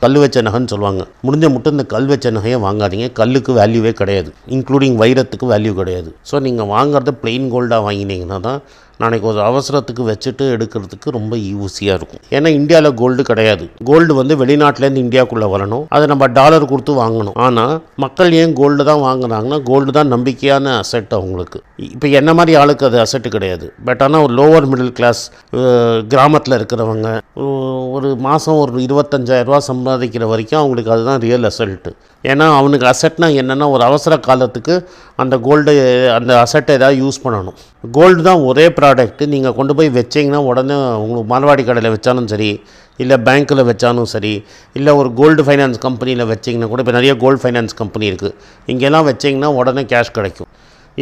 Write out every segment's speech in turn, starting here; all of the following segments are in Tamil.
கல் வச்ச நகைன்னு சொல்லுவாங்க. முடிஞ்ச மட்டும் இந்த கல் வச்ச நகையை வாங்காதீங்க. கல்லுக்கு வேல்யூவே கிடையாது, இன்க்ளூடிங் வைரத்துக்கு வேல்யூ கிடையாது. ஸோ நீங்கள் வாங்குறது பிளெயின் கோல்டாக வாங்கினீங்கன்னா தான் நாளைக்கு ஒரு அவசரத்துக்கு வச்சுட்டு எடுக்கிறதுக்கு ரொம்ப ஈஸியாக இருக்கும். ஏன்னா இந்தியாவில் கோல்டு கிடையாது. கோல்டு வந்து வெளிநாட்டிலேருந்து இந்தியாவுக்குள்ளே வரணும், அதை நம்ம டாலர் கொடுத்து வாங்கணும். ஆனால் மக்கள் ஏன் கோல்டு தான் வாங்குறாங்கன்னா கோல்டு தான் நம்பிக்கையான அசெட் அவங்களுக்கு. இப்போ என்ன மாதிரி ஆளுக்கு அது அசெட்டு கிடையாது. பட் ஆனால் ஒரு லோவர் மிடில் கிளாஸ் கிராமத்தில் இருக்கிறவங்க ஒரு மாதம் ஒரு 25,000 சம்பாதிக்கிற வரைக்கும் அவங்களுக்கு அதுதான் ரியல் அசெட்டு. ஏன்னா அவனுக்கு அசெட்னா என்னென்னா ஒரு அவசர காலத்துக்கு அந்த கோல்டு அந்த அசெட்டை ஏதாவது யூஸ் பண்ணணும். கோல்டு தான் ஒரே ப்ராடக்ட்டு. நீங்கள் கொண்டு போய் வச்சிங்கன்னா உடனே உங்களுக்கு மார்வாடி கடையில் வச்சாலும் சரி, இல்லை பேங்க்கில் வச்சாலும் சரி, இல்லை ஒரு கோல்டு ஃபைனான்ஸ் கம்பெனியில் வச்சிங்கன்னா கூட, இப்போ நிறைய கோல்டு ஃபைனான்ஸ் கம்பெனி இருக்குது, இங்கெல்லாம் வச்சிங்கன்னா உடனே கேஷ் கிடைக்கும்.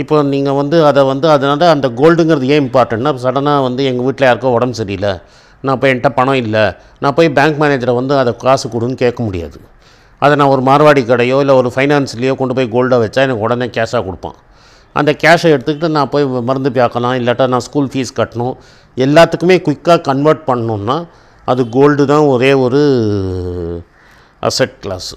இப்போ நீங்கள் வந்து அதை வந்து அதனால் அந்த கோல்டுங்கிறது ஏன் இம்பார்ட்டன்ட்னா, சடனாக வந்து எங்கள் வீட்டில் யாருக்கோ உடம்பு சரியில்லை, நான் போய் என்கிட்ட பணம் இல்லை, நான் போய் பேங்க் மேனேஜரை வந்து அதை காசு கொடுன்னு கேட்க முடியாது. அதை நான் ஒரு மார்வாடி கடையோ இல்லை ஒரு ஃபைனான்ஸ்லேயோ கொண்டு போய் கோல்டாக வச்சா எனக்கு உடனே கேஷாக கொடுப்பான். அந்த கேஷை எடுத்துக்கிட்டு நான் போய் மருந்து பார்க்கலாம், இல்லாட்டா நான் ஸ்கூல் ஃபீஸ் கட்டணும், எல்லாத்துக்குமே குயிக்காக கன்வெர்ட் பண்ணணுன்னா அது கோல்டு தான் ஒரே ஒரு அசெட் கிளாஸு.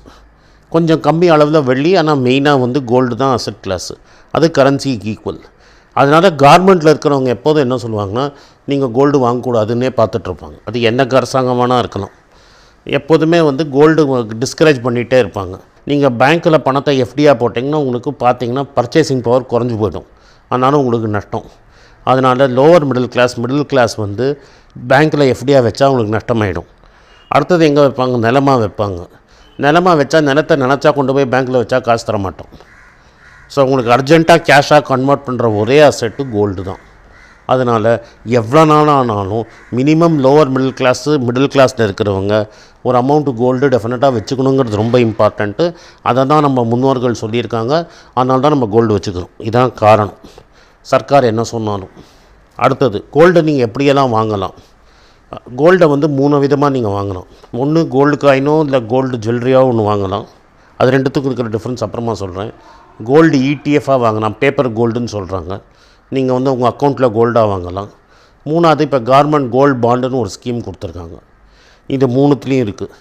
கொஞ்சம் கம்மி அளவில் வெள்ளி, ஆனால் மெயினாக வந்து கோல்டு தான் அசெட் கிளாஸு. அது கரன்சிக்கு ஈக்குவல். அதனால் கவர்மெண்ட்டில் இருக்கிறவங்க எப்போதும் என்ன சொல்லுவாங்கன்னா, நீங்கள் கோல்டு வாங்கக்கூடாதுன்னே பார்த்துட்ருப்பாங்க. அது என்ன அரசாங்கமானா இருக்கலாம், எப்போதுமே வந்து கோல்டு டிஸ்கரேஜ் பண்ணிகிட்டே இருப்பாங்க. நீங்கள் பேங்க்கில் பணத்தை எஃப்டியாக போட்டிங்கன்னா உங்களுக்கு பார்த்தீங்கன்னா பர்ச்சேசிங் பவர் குறைஞ்சி போய்டும், அதனால உங்களுக்கு நஷ்டம். அதனால் லோவர் மிடில் கிளாஸ் வந்து பேங்க்கில் எஃப்டியாக வச்சா அவங்களுக்கு நஷ்டமாயிடும். அடுத்தது எங்கே வைப்பாங்க, நிலமாக வைப்பாங்க. நிலமாக வச்சா நிலத்தை நினச்சா கொண்டு போய் பேங்க்கில் வச்சா காசு தர மாட்டோம். ஸோ உங்களுக்கு அர்ஜெண்ட்டாக கேஷாக கன்வெர்ட் பண்ணுற ஒரே அசெட்டு கோல்டு தான். அதனால் எவ்வளோ நாள் ஆனாலும் மினிமம் லோவர் மிடில் கிளாஸில் இருக்கிறவங்க ஒரு அமௌண்ட்டு கோல்டு டெஃபினட்டாக வச்சுக்கணுங்கிறது ரொம்ப இம்பார்ட்டண்ட்டு. அதை தான் நம்ம முன்னோர்கள் சொல்லியிருக்காங்க, அதனால தான் நம்ம கோல்டு வச்சுக்கிறோம். இதுதான் காரணம், சர்க்கார் என்ன சொன்னாலும். அடுத்தது கோல்டை நீங்கள் எப்படியெல்லாம் வாங்கலாம். கோல்டை வந்து 3 விதமாக நீங்கள் வாங்கலாம். ஒன்று கோல்டு காயினோ இல்லை கோல்டு ஜுவல்லரியாவோ ஒன்று வாங்கலாம். அது ரெண்டுத்துக்கும் இருக்கிற டிஃப்ரென்ஸ் அப்புறமா சொல்கிறேன். கோல்டு இடிஎஃபாக வாங்கலாம், பேப்பர் கோல்டுன்னு சொல்கிறாங்க. நீங்கள் வந்து உங்கள் அக்கௌண்ட்டில் கோல்டாக வாங்கலாம். 3வது இப்போ கவர்மெண்ட் கோல்டு பாண்டுன்னு ஒரு ஸ்கீம் கொடுத்துருக்காங்க. இது 3த்துலேயும் இருக்குது.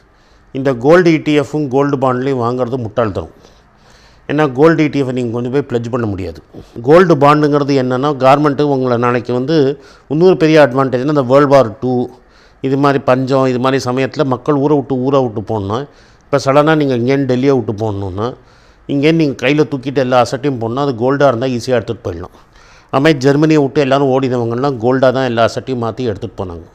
இந்த கோல்டு இடிஎஃப்பும் கோல்டு பாண்ட்லேயும் வாங்குறது முட்டாள்தரும். ஏன்னா கோல்டு இடிஎஃப் நீங்கள் கொஞ்சம் போய் ப்ளெட்ஜ் பண்ண முடியாது. கோல்டு பாண்டுங்கிறது என்னென்னா, கவர்மெண்ட்டு உங்களை நாளைக்கு வந்து இன்னொரு பெரிய அட்வான்டேஜ்னால் இந்த World War II இது மாதிரி பஞ்சம் இது மாதிரி சமயத்தில் மக்கள் ஊரை விட்டு போகணுன்னா, இப்போ சடனாக நீங்கள் இங்கேருந்து டெல்லியை விட்டு போகணுன்னா, இங்கேருந்து நீங்கள் கையில் தூக்கிட்டு எல்லா அசட்டையும் போடணும். அது கோல்டாக இருந்தால் ஈஸியாக எடுத்துகிட்டு போயிடலாம். அது மாதிரி ஜெர்மனியை விட்டு எல்லோரும் ஓடினவங்கலாம் கோல்டாக தான் எல்லா அசட்டையும் மாற்றி எடுத்துகிட்டு போனாங்க.